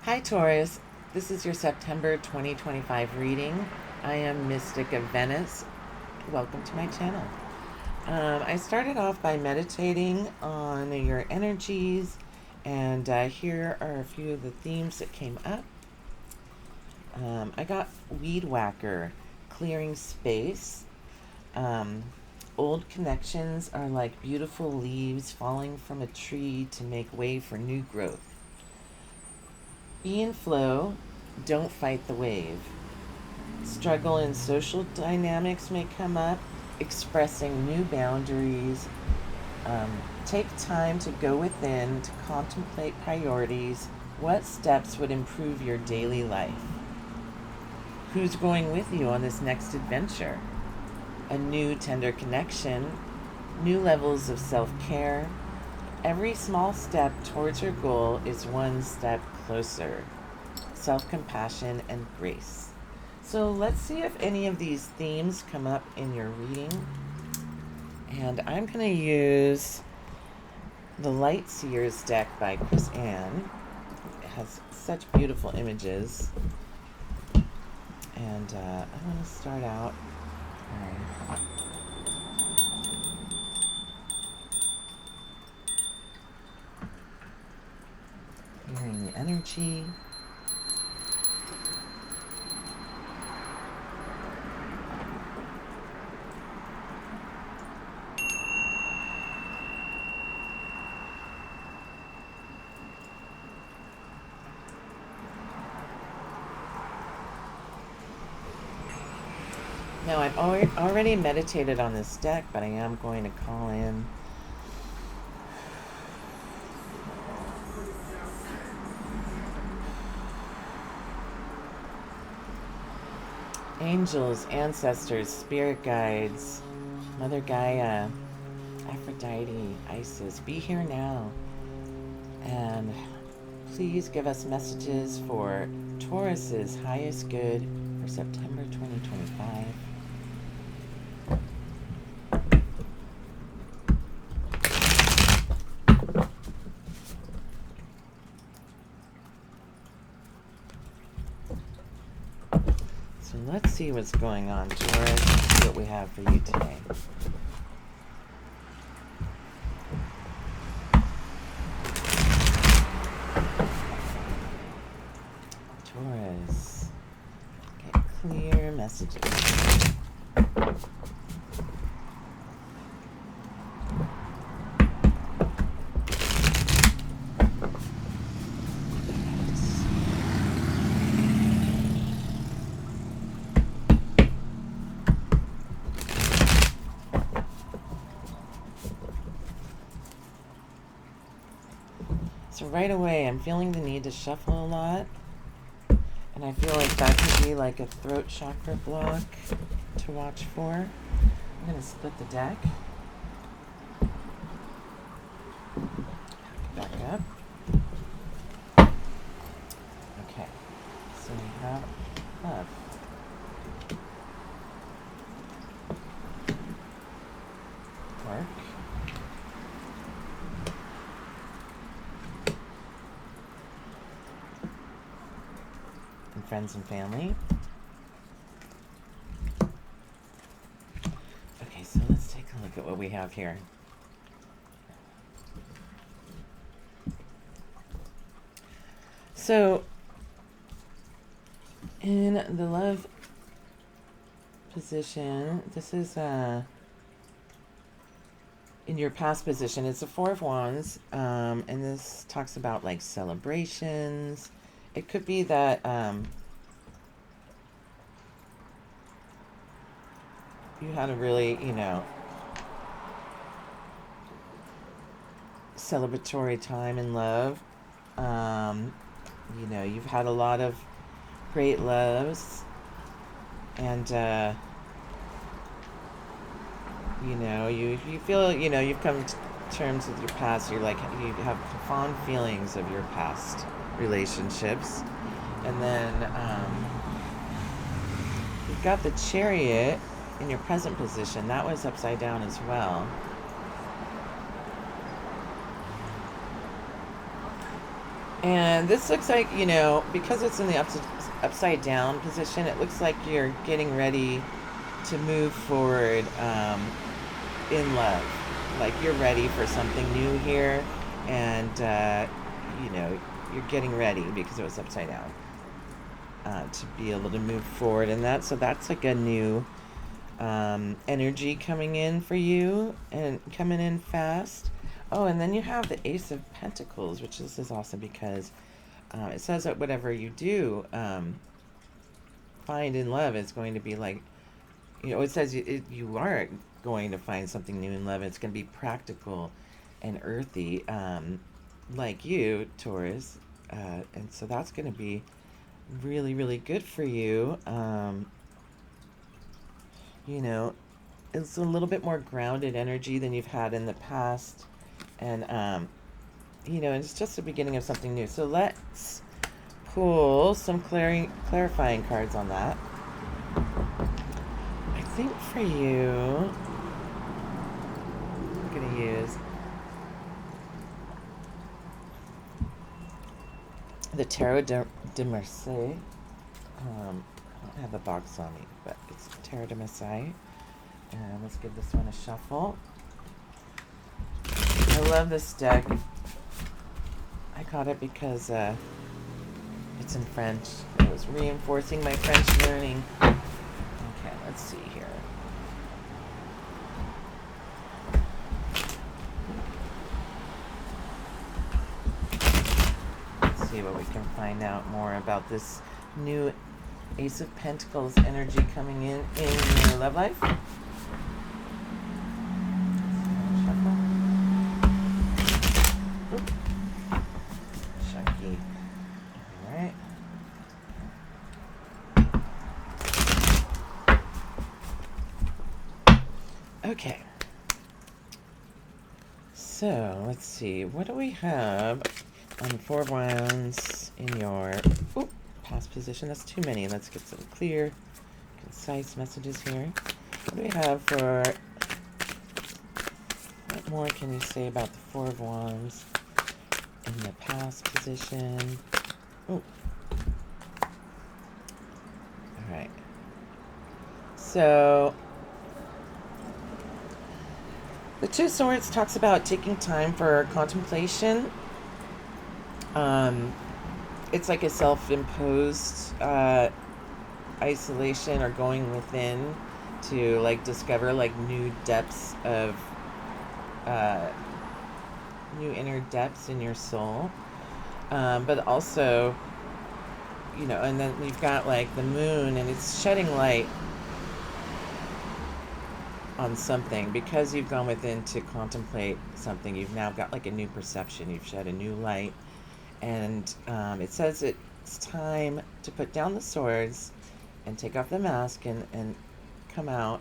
Hi Taurus, this is your September 2025 reading. I am Mystic of Venice. Welcome to my channel. I started off by meditating on your energies, and here are a few of the themes that came up. I got Weed Whacker, clearing space. Old connections are like beautiful leaves falling from a tree to make way for new growth. Be in flow, don't fight the wave. Struggle in social dynamics may come up, expressing new boundaries. Take time to go within to contemplate priorities. What steps would improve your daily life? Who's going with you on this next adventure? A new tender connection, new levels of self-care. Every small step towards your goal is one step closer. Self-compassion and grace. So let's see if any of these themes come up in your reading. And I'm going to use the Light Seers deck by Chris Ann. It has such beautiful images. And I'm going to start out. Hearing the energy. Now, I've already meditated on this deck, but I am going to call in angels, ancestors, spirit guides, Mother Gaia, Aphrodite, Isis. Be here now. And please give us messages for Taurus's highest good for September 2025. So let's see what's going on, Taurus. Let's see what we have for you today. Taurus, get clear messages. So right away, I'm feeling the need to shuffle a lot. And I feel like that could be like a throat chakra block to watch for. I'm going to split the deck. Back up. Okay. So we have love. Work. And friends and family. Okay, so let's take a look at what we have here. So, in the love position, this is in your past position, it's the Four of Wands, and this talks about like celebrations. It could be that you had a really, celebratory time in love. You've had a lot of great loves, and you feel, you've come to terms with your past. You're like, you have fond feelings of your past relationships. And then you've got the Chariot in your present position. That was upside down as well. And this looks like, because it's in the upside down position, it looks like you're getting ready to move forward in love. Like you're ready for something new here, and you're getting ready because it was upside down to be able to move forward in that. So that's like a new energy coming in for you and coming in fast. Oh, and then you have the Ace of Pentacles, which is awesome because it says that whatever you do find in love is going to be like, it says you are going to find something new in love. It's going to be practical and earthy, like you, Taurus. And so that's going to be really, really good for you. It's a little bit more grounded energy than you've had in the past. And, it's just the beginning of something new. So let's pull some clarifying cards on that. I think for you, I'm going to use the Tarot de Marseille. I don't have the box on me, but it's Tarot de Marseille. And let's give this one a shuffle. I love this deck. I got it because it's in French. It was reinforcing my French learning. Okay, let's see here. Let's see what we can find out more about this new Ace of Pentacles energy coming in your love life. Chunky. All right. Okay. So let's see. What do we have on the Four of Wands in your past position? That's too many. Let's get some clear, concise messages here. What do we have for? What more can you say about the Four of Wands in the past position? All right. So the Two of Swords talks about taking time for contemplation. It's like a self-imposed isolation or going within to like discover like new depths of new inner depths in your soul. But also, and then you've got like the moon and it's shedding light on something because you've gone within to contemplate something. You've now got like a new perception. You've shed a new light. And it says it's time to put down the swords and take off the mask and come out,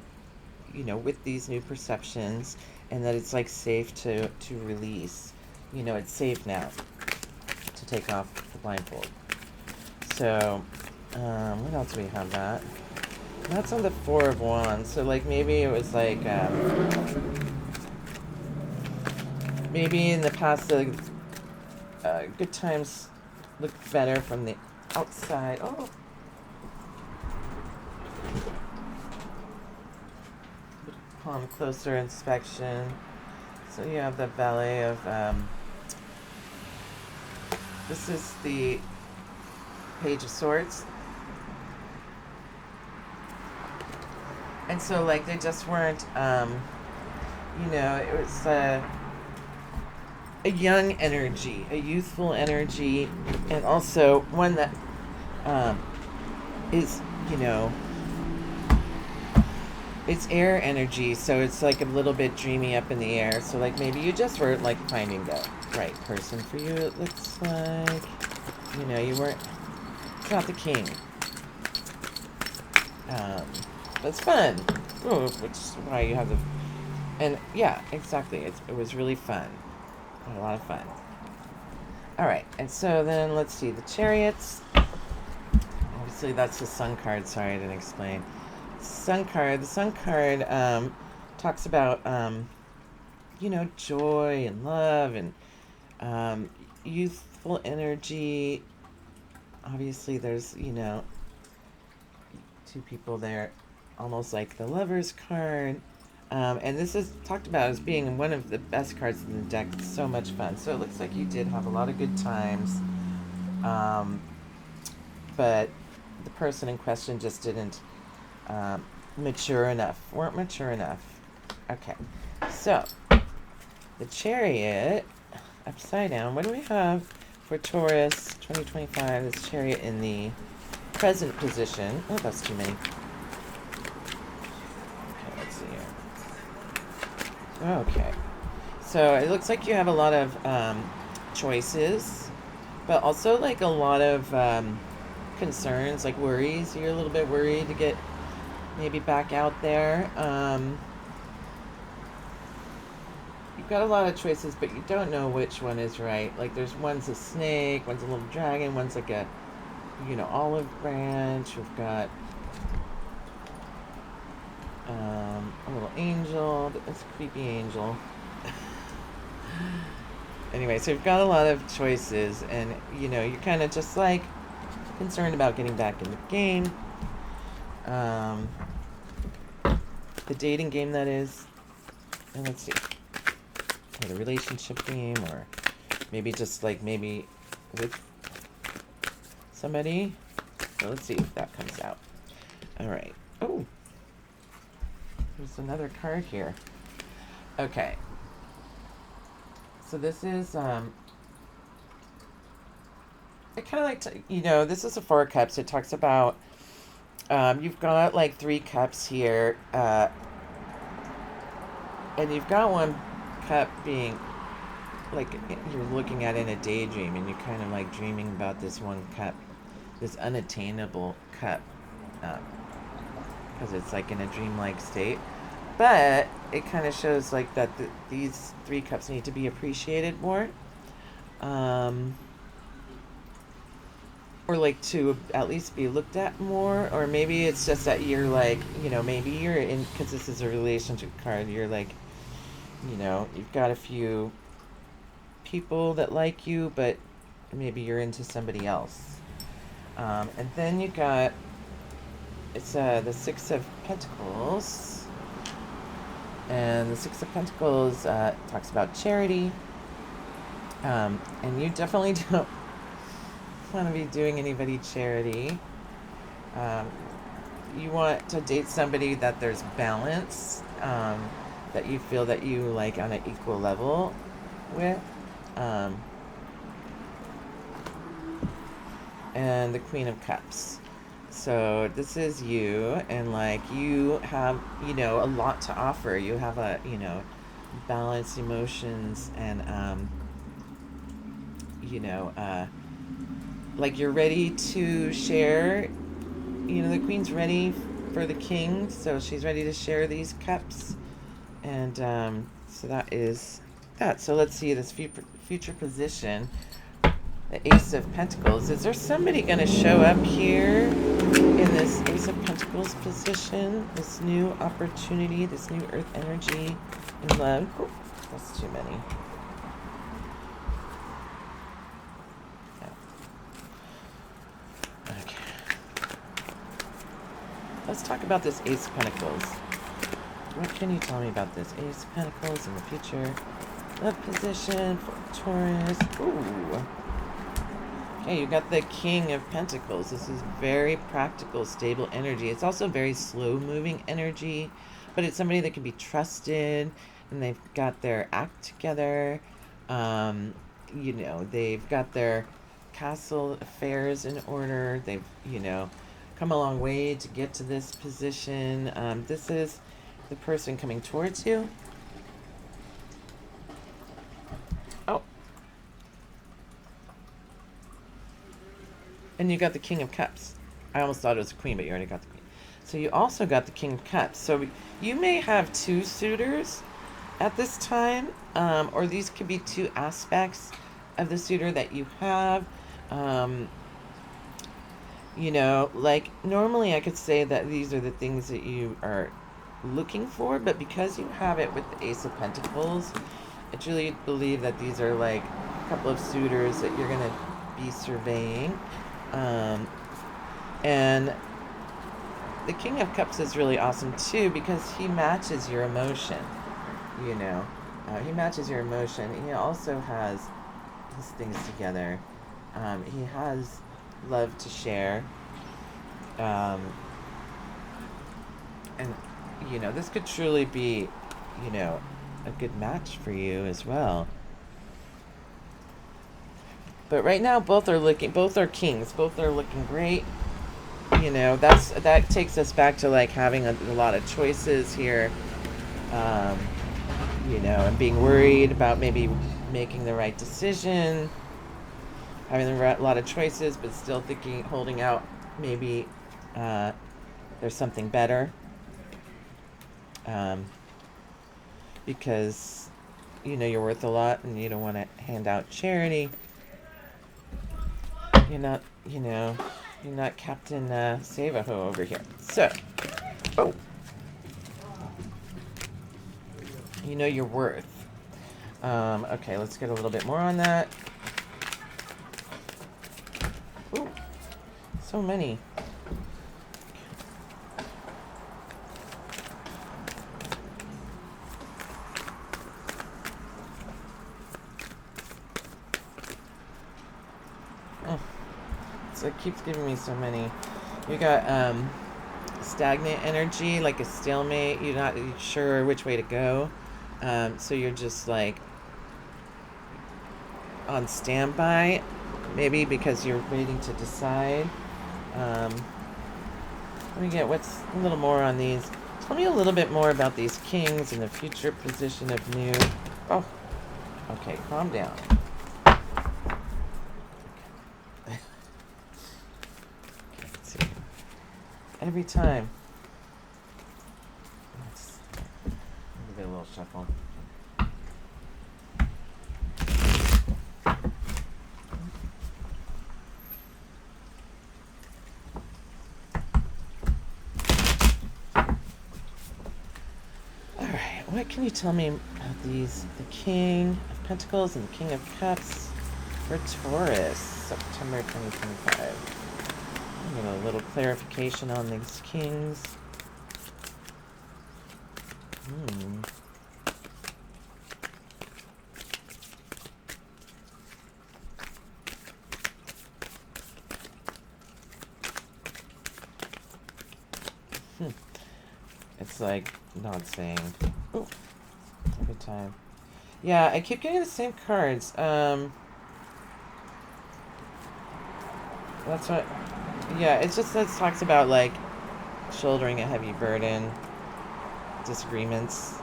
with these new perceptions, and that it's like safe to release. It's safe now to take off the blindfold. So, what else do we have that? That's on the Four of Wands. So like maybe it was like, maybe in the past, good times look better from the outside. Oh. Upon closer inspection. So you have the Valet of, this is the Page of Swords. And so like they just weren't, it was, a young energy, a youthful energy, and also one that is, it's air energy, so it's like a little bit dreamy up in the air. So like maybe you just weren't like finding the right person for you. It looks like, you weren't, it's not the king. It's fun. Ooh, which is why you have the, and yeah, exactly. It was really fun. A lot of fun. All right, and so then let's see the Chariots. Obviously, that's the Sun card. Sorry, I didn't explain. Sun card. The Sun card talks about joy and love and youthful energy. Obviously, there's, you know, two people there, almost like the Lover's card. And this is talked about as being one of the best cards in the deck. It's so much fun. So it looks like you did have a lot of good times. But the person in question just didn't weren't mature enough. Okay, so the Chariot, upside down. What do we have for Taurus 2025? This Chariot in the present position. Oh, that's too many. Okay, let's see here. Okay, so it looks like you have a lot of choices, but also like a lot of concerns, like worries. You're a little bit worried to get maybe back out there. You've got a lot of choices, but you don't know which one is right. Like there's one's a snake, one's a little dragon, one's like a, you know, olive branch. We've got a little angel. It's a creepy angel. Anyway, so you've got a lot of choices, and you know, you're kind of just like concerned about getting back in the game. The dating game, that is. And let's see. Or the relationship game, or maybe just like maybe with somebody. So let's see if that comes out. All right. Oh, there's another card here. Okay. So this is I kind of like to, you know, this is a 4 of Cups. It talks about you've got like 3 cups here, and you've got one cup being like you're looking at in a daydream, and you're kind of like dreaming about this one cup, this unattainable cup, because it's like in a dreamlike state. But it kind of shows like that these 3 cups need to be appreciated more, or like to at least be looked at more. Or maybe it's just that you're like, you know, maybe you're in, because this is a relationship card, you're like, you know, you've got a few people that like you, but maybe you're into somebody else. And then you got, it's the 6 of Pentacles. And the 6 of Pentacles talks about charity. And you definitely don't want to be doing anybody charity. You want to date somebody that there's balance, that you feel that you like on an equal level with. And the Queen of Cups. So this is you, and like you have, you know, a lot to offer. You have a, you know, balanced emotions, and you know, like you're ready to share. You know, the Queen's ready for the King, so she's ready to share these cups. And so that is that. So let's see this future position. The Ace of Pentacles. Is there somebody going to show up here in this Ace of Pentacles position? This new opportunity, this new earth energy in love. Oh, that's too many. Okay. Let's talk about this Ace of Pentacles. What can you tell me about this Ace of Pentacles in the future? Love position for Taurus. Ooh. Okay, you got the King of Pentacles. This is very practical, stable energy. It's also very slow-moving energy, but it's somebody that can be trusted, and they've got their act together. You know, they've got their castle affairs in order. They've, you know, come a long way to get to this position. This is the person coming towards you. Oh. And you got the King of Cups. I almost thought it was a Queen, but you already got the Queen. So you also got the King of Cups. So you may have 2 suitors at this time, or these could be 2 aspects of the suitor that you have. You know, like normally I could say that these are the things that you are looking for, but because you have it with the Ace of Pentacles, I truly believe that these are like couple of suitors that you're going to be surveying. And the King of Cups is really awesome too because he matches your emotion, you know. He matches your emotion. He also has his things together. He has love to share. And, you know, this could truly be, you know, a good match for you as well. But right now, both are kings. Both are looking great. You know, that takes us back to like having a lot of choices here. You know, and being worried about maybe making the right decision, having a lot of choices, but still holding out, maybe there's something better. Because, you know, you're worth a lot and you don't want to hand out charity. You're not, you know, you're not Captain Save-A-Ho over here. So, you know your worth. Okay, let's get a little bit more on that. Ooh, so many. Oh, so it keeps giving me so many. You got stagnant energy, like a stalemate. You're not sure which way to go. So you're just like on standby, maybe because you're waiting to decide. Let me get what's a little more on these. Tell me a little bit more about these kings and the future position of new. Oh, okay, calm down. Let's see. Every time. Let's give it a little shuffle. What can you tell me about these? The King of Pentacles and the King of Cups for Taurus, September 2025. I'm getting a little clarification on these kings. It's like not saying. Ooh, every time. Yeah, I keep getting the same cards. That's what. Yeah, it's just that it talks about like shouldering a heavy burden, disagreements,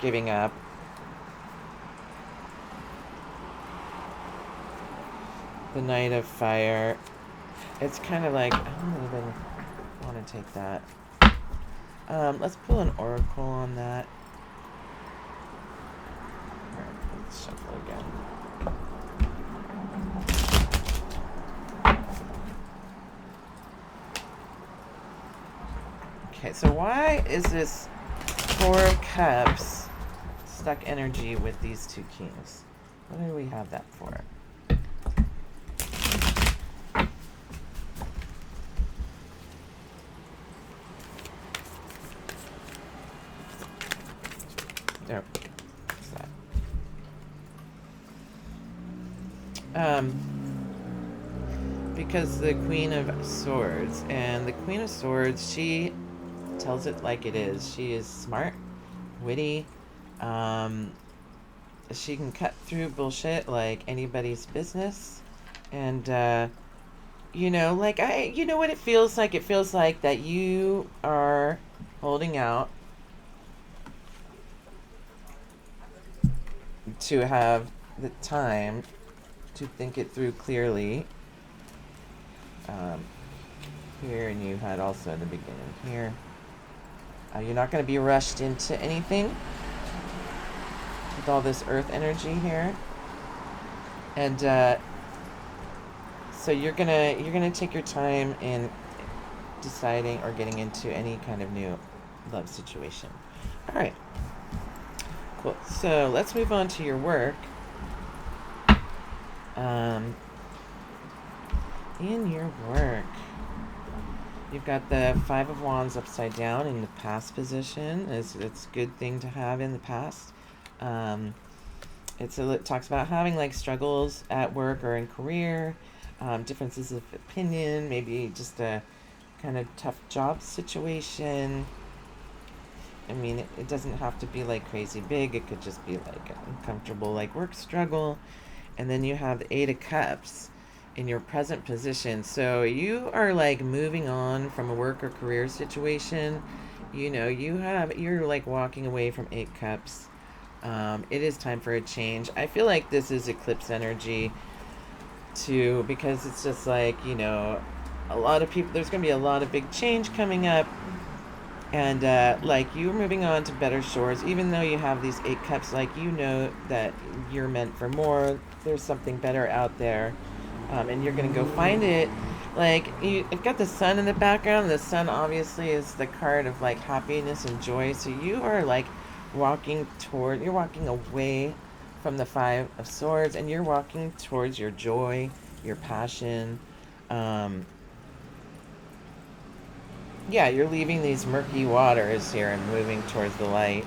giving up. The Knight of Fire. It's kind of like I don't even want to take that. Let's pull an oracle on that. Alright, let's shuffle again. Okay, so why is this Four of Cups stuck energy with these two kings? What do we have that for? There. What's that? Because the Queen of Swords, and the Queen of Swords, she tells it like it is. She is smart, witty. She can cut through bullshit like anybody's business, and you know, like you know what it feels like. It feels like that you are holding out to have the time to think it through clearly. Here, and you had also in the beginning here. You're not going to be rushed into anything with all this earth energy here, and so you're gonna take your time in deciding or getting into any kind of new love situation. All right. Cool. So let's move on to your work. In your work, you've got the Five of Wands upside down in the past position. It's a good thing to have in the past. It talks about having like struggles at work or in career, differences of opinion, maybe just a kind of tough job situation. I mean, it doesn't have to be like crazy big. It could just be like an uncomfortable like work struggle. And then you have the Eight of Cups in your present position. So you are like moving on from a work or career situation. You're like walking away from Eight Cups. It is time for a change. I feel like this is eclipse energy too, because it's just like, a lot of people, there's going to be a lot of big change coming up. And like you're moving on to better shores, even though you have these Eight Cups, like that you're meant for more. There's something better out there, and you're gonna go find it. Like you've got the sun in the background. The sun obviously is the card of like happiness and joy. So you are like you're walking away from the Five of Swords, and you're walking towards your joy, your passion. Yeah, you're leaving these murky waters here and moving towards the light.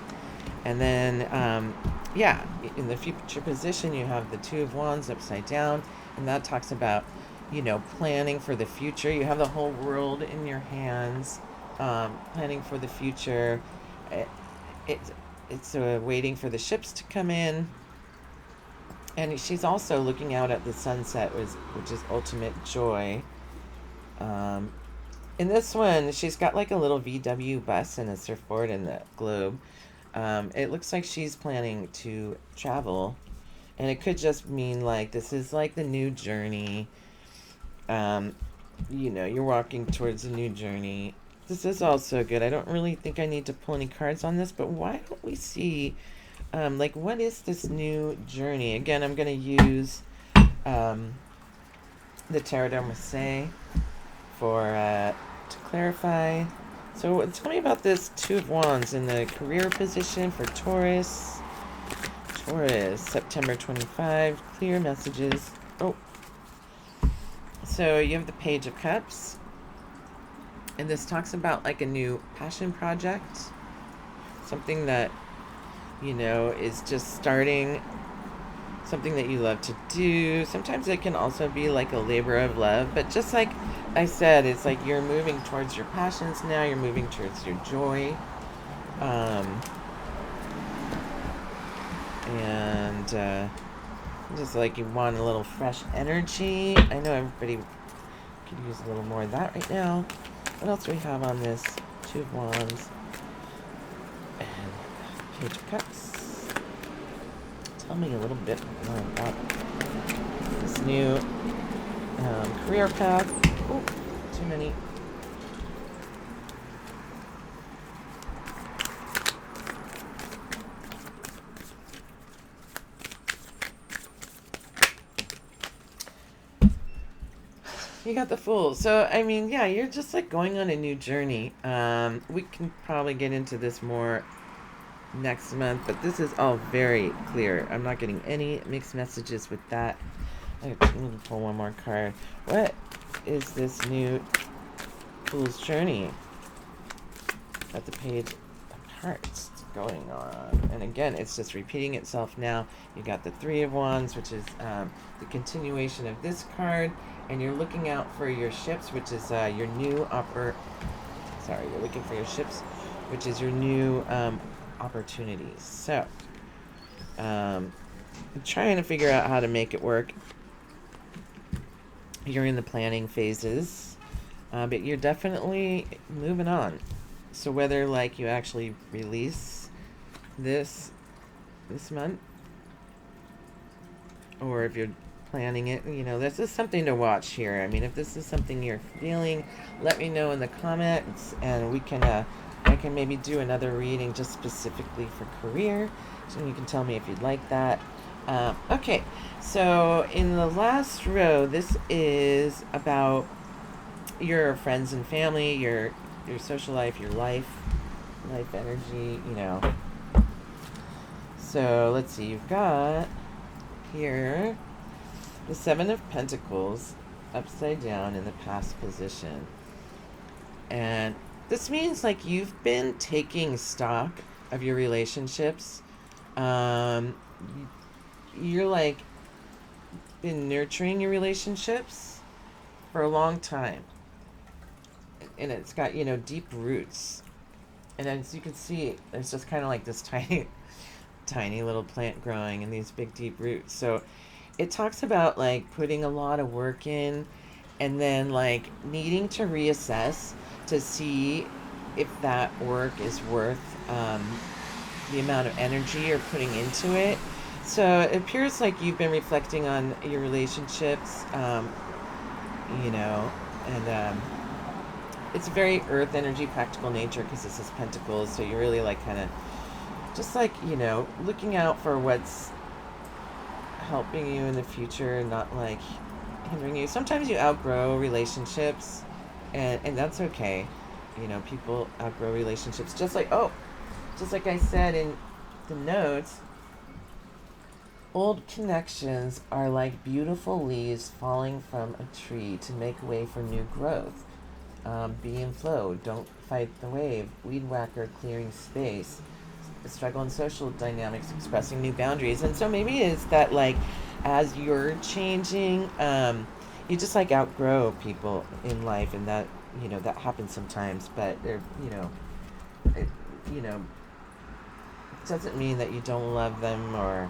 And then, in the future position, you have the Two of Wands upside down, and that talks about, planning for the future. You have the whole world in your hands, planning for the future. It's waiting for the ships to come in. And she's also looking out at the sunset, which is ultimate joy. In this one, she's got like a little VW bus and a surfboard in the globe. It looks like she's planning to travel. And it could just mean like this is like the new journey. You're walking towards a new journey. This is also good. I don't really think I need to pull any cards on this, but why don't we see, what is this new journey? Again, I'm going to use the Tarot d'Armase to clarify. So tell me about this Two of Wands in the career position for Taurus. Taurus, September 25. Clear messages. Oh. So you have the Page of Cups. And this talks about like a new passion project. Something that, is just starting. Something that you love to do. Sometimes it can also be like a labor of love. But just like I said, it's like you're moving towards your passions now. You're moving towards your joy. Just like you want a little fresh energy. I know everybody could use a little more of that right now. What else do we have on this? Two of Wands. And Page of Cups. Tell me a little bit more about this new career path. Oh, too many. You got the Fool. So, I mean, yeah, you're just like going on a new journey. We can probably get into this more next month, but this is all very clear. I'm not getting any mixed messages with that. I'm going to pull one more card. What is this new Fool's Journey at the Page of Hearts going on? And again, it's just repeating itself now. You got the Three of Wands, which is the continuation of this card, and you're looking out for your ships, which is your new you're looking for your ships, which is your new opportunities. So, I'm trying to figure out how to make it work. You're in the planning phases, but you're definitely moving on. So whether like you actually release this month, or if you're planning it, this is something to watch here. I mean, if this is something you're feeling, let me know in the comments, and we can I can maybe do another reading just specifically for career, so you can tell me if you'd like that. Okay, so in the last row, this is about your friends and family, your social life, your life energy, So let's see, you've got here the Seven of Pentacles upside down in the past position. And this means like you've been taking stock of your relationships. You're like been nurturing your relationships for a long time. And it's got, deep roots. And as you can see, there's just kind of like this tiny little plant growing and these big deep roots. So it talks about like putting a lot of work in and then like needing to reassess to see if that work is worth the amount of energy you're putting into it. So it appears like you've been reflecting on your relationships, and it's very earth energy, practical nature, because this is pentacles. So you're really like kind of just like, looking out for what's helping you in the future, not like hindering you. Sometimes you outgrow relationships, and that's okay. People outgrow relationships, just like I said in the notes. Old connections are like beautiful leaves falling from a tree to make way for new growth. Be in flow, don't fight the wave. Weed whacker, clearing space. Struggle in social dynamics, expressing new boundaries. And so maybe it's that like as you're changing, you just like outgrow people in life, and that that happens sometimes. But they're it, doesn't mean that you don't love them, or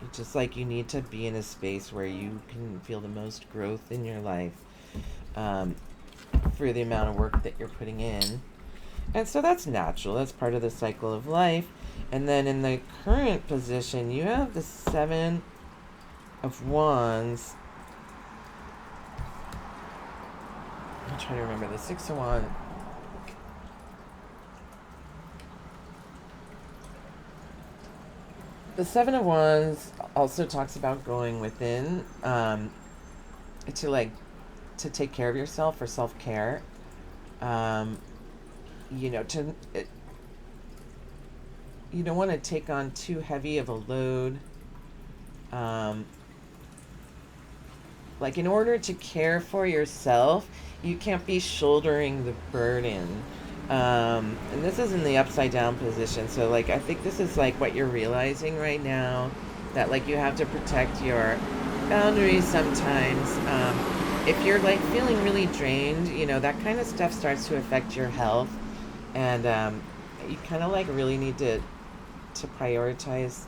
it's just like you need to be in a space where you can feel the most growth in your life, for the amount of work that you're putting in. And so that's natural. That's part of the cycle of life. And then in the current position, you have the Seven of Wands. I'm trying to remember the Six of Wands. The Seven of Wands also talks about going within, to take care of yourself, for self-care. You don't want to take on too heavy of a load. Like in order to care for yourself, you can't be shouldering the burden. And this is in the upside down position. So like, I think this is like what you're realizing right now, that like you have to protect your boundaries sometimes. If you're like feeling really drained, that kind of stuff starts to affect your health. And you kind of like really need to prioritize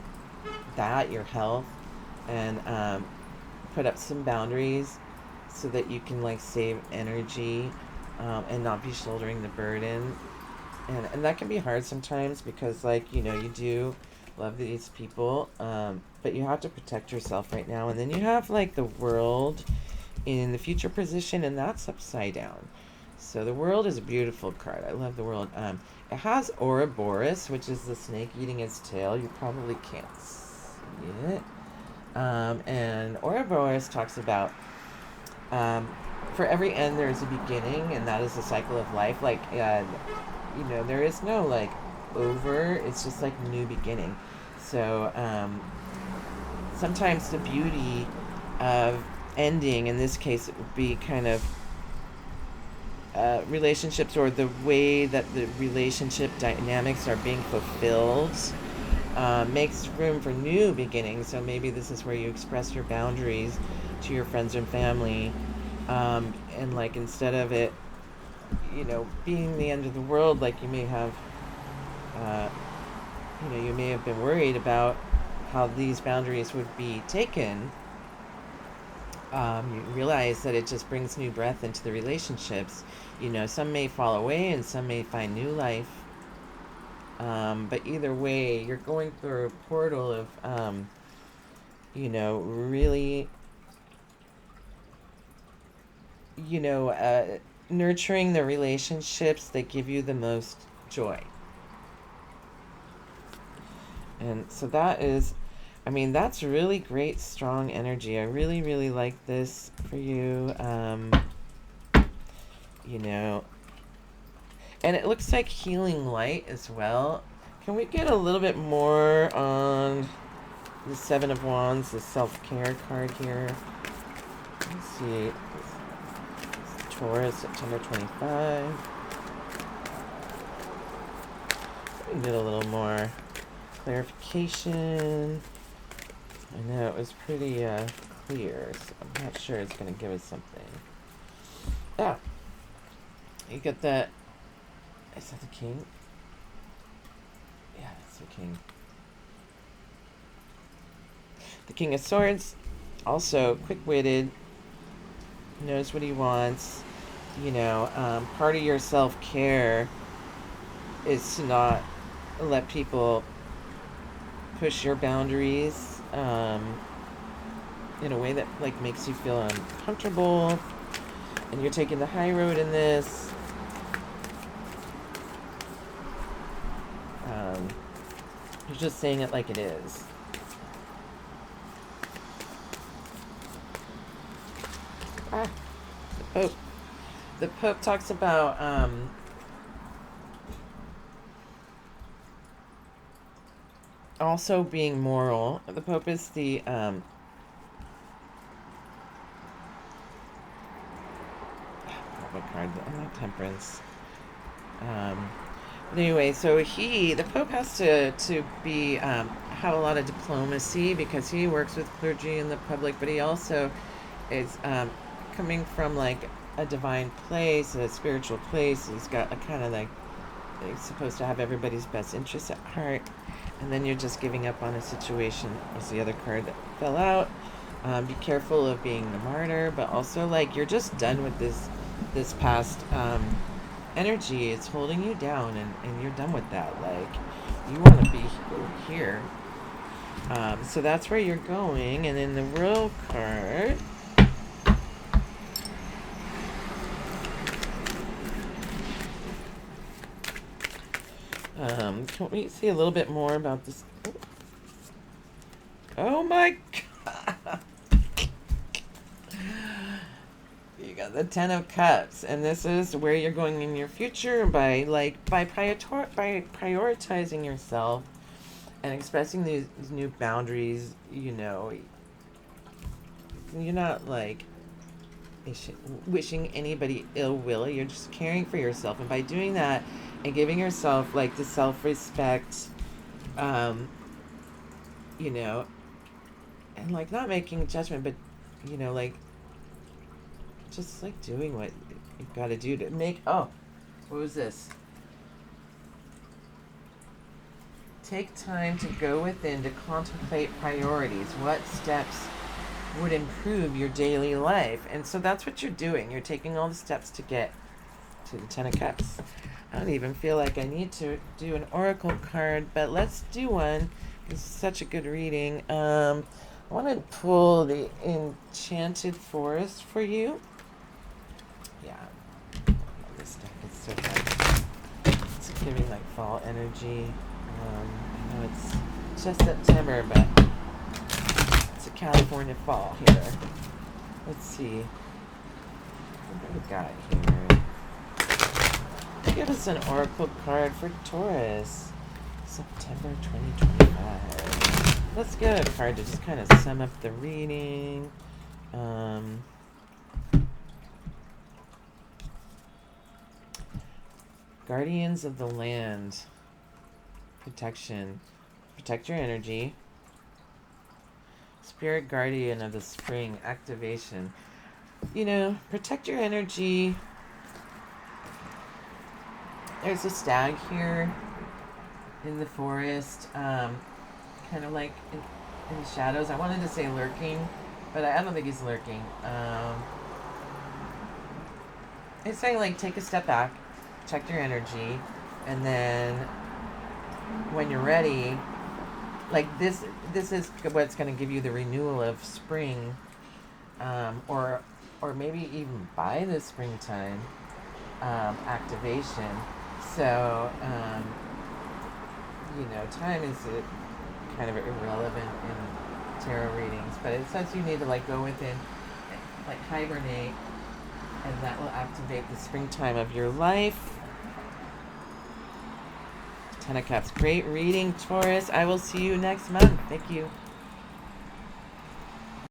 that, your health, and put up some boundaries so that you can like save energy, and not be shouldering the burden. And that can be hard sometimes, because like you do love these people, but you have to protect yourself right now. And then you have like the World in the future position, and that's upside down. So the World is a beautiful card. I love the World. It has Ouroboros, which is the snake eating its tail. You probably can't see it. And Ouroboros talks about, for every end there is a beginning, and that is the cycle of life. Like, there is no like over. It's just like new beginning. So sometimes the beauty of ending, in this case, it would be kind of relationships, or the way that the relationship dynamics are being fulfilled, makes room for new beginnings. So maybe this is where you express your boundaries to your friends and family, and like instead of it, being the end of the world, like you may have, been worried about how these boundaries would be taken. You realize that it just brings new breath into the relationships. Some may fall away and some may find new life. But either way, you're going through a portal of, really, nurturing the relationships that give you the most joy. And so that's really great, strong energy. I really, really like this for you. And it looks like healing light as well, Can we get a little bit more on the Seven of Wands, the self-care card here? Let's see. Taurus, September 25. We can get a little more clarification. I know it was pretty clear, so I'm not sure it's going to give us something. Ah, you get that. Is that the king? Yeah, that's the king. The King of Swords, also quick-witted, knows what he wants. You know, part of your self-care is to not let people push your boundaries in a way that like makes you feel uncomfortable, and you're taking the high road in this. You're just saying it like it is. The Pope. The Pope talks about also being moral. The Pope is the what card? Not Temperance. But anyway, so the Pope has to be have a lot of diplomacy because he works with clergy in the public, but he also is coming from like a divine place, a spiritual place. He's got a kind of like, he's supposed to have everybody's best interests at heart. And then you're just giving up on a situation. Was the other card that fell out. Be careful of being the martyr, but also like you're just done with this past energy. It's holding you down, and you're done with that. Like you want to be here. So that's where you're going. And then the World card. Can we see a little bit more about this? Oh my God. You got the Ten of Cups, and this is where you're going in your future by prioritizing yourself and expressing these new boundaries. You know, you're not like wishing anybody ill will. You're just caring for yourself, and by doing that and giving yourself like the self-respect, you know, and like not making a judgment, but you know, like just like doing what you've got to do to make. Oh, what was this? Take time to go within to contemplate priorities. What steps would improve your daily life? And so that's what you're doing. You're taking all the steps to get to the Ten of Cups. I don't even feel like I need to do an oracle card, but let's do one. It's such a good reading. I want to pull the Enchanted Forest for you. Yeah. This deck is so fun. It's giving like fall energy. I know it's just September, but it's a California fall here. Let's see. What do we got here? Give us an oracle card for Taurus, September 2025. Let's get a card to just kind of sum up the reading. Guardians of the Land. Protection. Protect your energy. Spirit Guardian of the Spring. Activation. You know, protect your energy. There's a stag here in the forest, kind of like in the shadows. I wanted to say lurking, but I don't think he's lurking. It's saying like take a step back, check your energy, and then when you're ready, like this is what's going to give you the renewal of spring, or maybe even by the springtime activation. So, you know, time is kind of irrelevant in tarot readings, but it says you need to like go within, like hibernate, and that will activate the springtime of your life. Ten of Cups. Great reading, Taurus. I will see you next month. Thank you.